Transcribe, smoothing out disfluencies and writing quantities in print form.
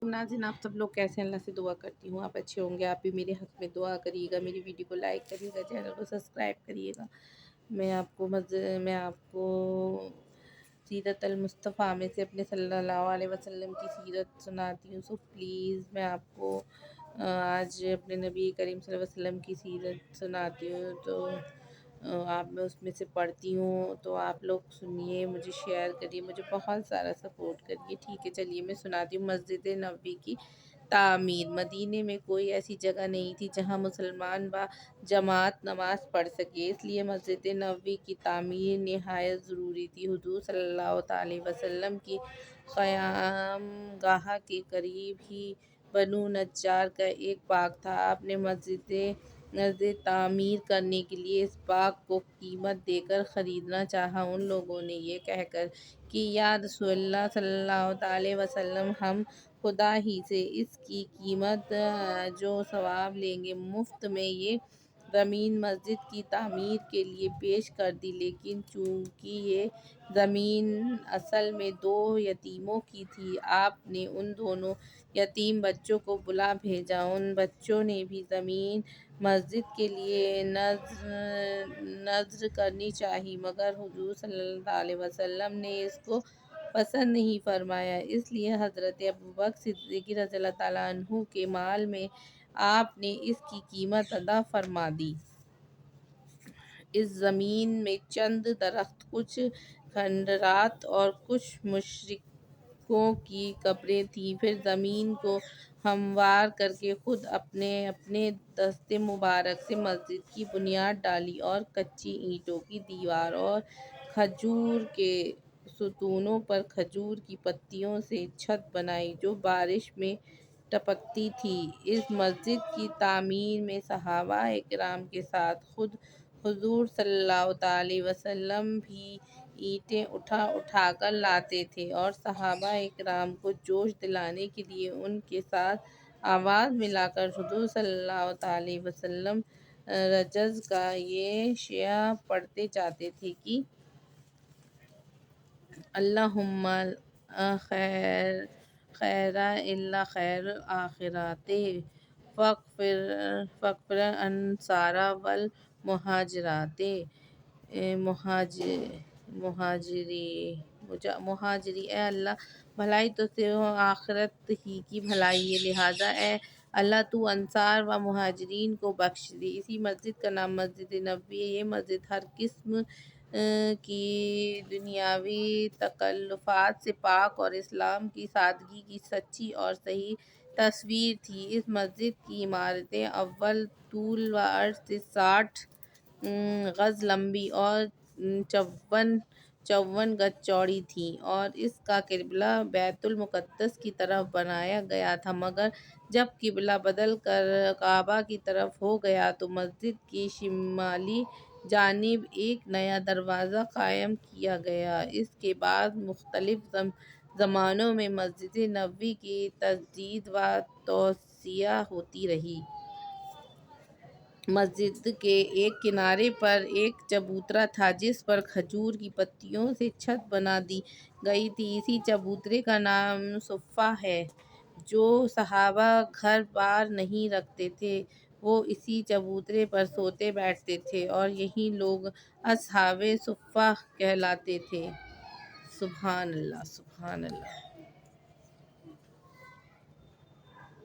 ناظرین، آپ سب لوگ کیسے ہیں؟ اللہ سے دعا کرتی ہوں آپ اچھے ہوں گے۔ آپ بھی میرے حق میں دعا کریے گا، میری ویڈیو کو لائک کریے گا، چینل کو سبسکرائب کریے گا۔ میں آپ کو سیرت المصطفیٰ میں سے اپنے صلی اللہ علیہ وسلم کی سیرت سناتی ہوں۔ سو پلیز میں آپ کو آج اپنے نبی کریم صلی اللہ علیہ وسلم کی سیرت سناتی ہوں، تو آپ میں اس میں سے پڑھتی ہوں، تو آپ لوگ سنیے، مجھے شیئر کریے، مجھے بہت سارا سپورٹ کریے، ٹھیک ہے؟ چلیے میں سناتی ہوں۔ مسجد نبوی کی تعمیر۔ مدینے میں کوئی ایسی جگہ نہیں تھی جہاں مسلمان با جماعت نماز پڑھ سکے، اس لیے مسجد نبوی کی تعمیر نہایت ضروری تھی۔ حضور صلی اللہ علیہ وسلم کی قیام گاہ کے قریب ہی بنو نجار کا ایک باغ تھا۔ آپ نے مسجد تعمیر کرنے کے لیے اس باغ کو قیمت دے کر خریدنا چاہا۔ ان لوگوں نے یہ کہہ کر کہ یا رسول اللہ صلی اللہ علیہ وسلم، ہم خدا ہی سے اس کی قیمت جو ثواب لیں گے، مفت میں یہ زمین مسجد کی تعمیر کے لیے پیش کر دی، لیکن چونکہ یہ زمین اصل میں دو یتیموں کی تھی، آپ نے ان دونوں یتیم بچوں کو بلا بھیجا۔ ان بچوں نے بھی زمین مسجد کے لیے نذر کرنی چاہی، مگر حضور صلی اللہ علیہ وسلم نے اس کو پسند نہیں فرمایا، اس لیے حضرت ابوبکر صدیق رضی اللہ تعالیٰ عنہ کے مال میں آپ نے اس کی قیمت ادا فرما دی۔ اس زمین میں چند درخت، کچھ کھنڈرات اور کچھ مشرکوں کی قبریں تھیں۔ پھر زمین کو ہموار کر کے خود اپنے دست مبارک سے مسجد کی بنیاد ڈالی اور کچی اینٹوں کی دیوار اور کھجور کے ستونوں پر کھجور کی پتیوں سے چھت بنائی جو بارش میں ٹپکتی تھی۔ اس مسجد کی تعمیر میں صحابہ کرام کے ساتھ خود حضور صلی اللہ علیہ وسلم بھی اینٹیں اٹھا اٹھا کر لاتے تھے، اور صحابہ کرام کو جوش دلانے کے لیے ان کے ساتھ آواز ملا کر حضور صلی اللہ علیہ وسلم رجز کا یہ شعر پڑھتے جاتے تھے کہ اللہم خیر الا خیر الآخرات فاغفر الانصار والمہاجرات۔ مہاجری، اے اللہ بھلائی تو صرف آخرت ہی کی بھلائی ہے، لہٰذا اے اللہ تو انصار و مہاجرین کو بخش دے۔ اسی مسجد کا نام مسجد نبوی ہے۔ یہ مسجد ہر قسم کی دنیاوی تکلفات سے پاک اور اسلام کی سادگی کی سچی اور صحیح تصویر تھی۔ اس مسجد کی عمارتیں اول طول و عرض سے 60 گز لمبی اور 54 گز چوڑی تھیں، اور اس کا قبلہ بیت المقدس کی طرف بنایا گیا تھا، مگر جب قبلہ بدل کر کعبہ کی طرف ہو گیا تو مسجد کی شمالی جانب ایک نیا دروازہ قائم کیا گیا۔ اس کے بعد مختلف زمانوں میں مسجد نبوی کی تجدید و توسیع ہوتی رہی۔ مسجد کے ایک کنارے پر ایک چبوترا تھا جس پر کھجور کی پتیوں سے چھت بنا دی گئی تھی۔ اسی چبوترے کا نام صفہ ہے۔ جو صحابہ گھر بار نہیں رکھتے تھے وہ اسی چبوترے پر سوتے بیٹھتے تھے، اور یہی لوگ اصحابِ صفہ کہلاتے تھے۔ سبحان اللہ، سبحان اللہ۔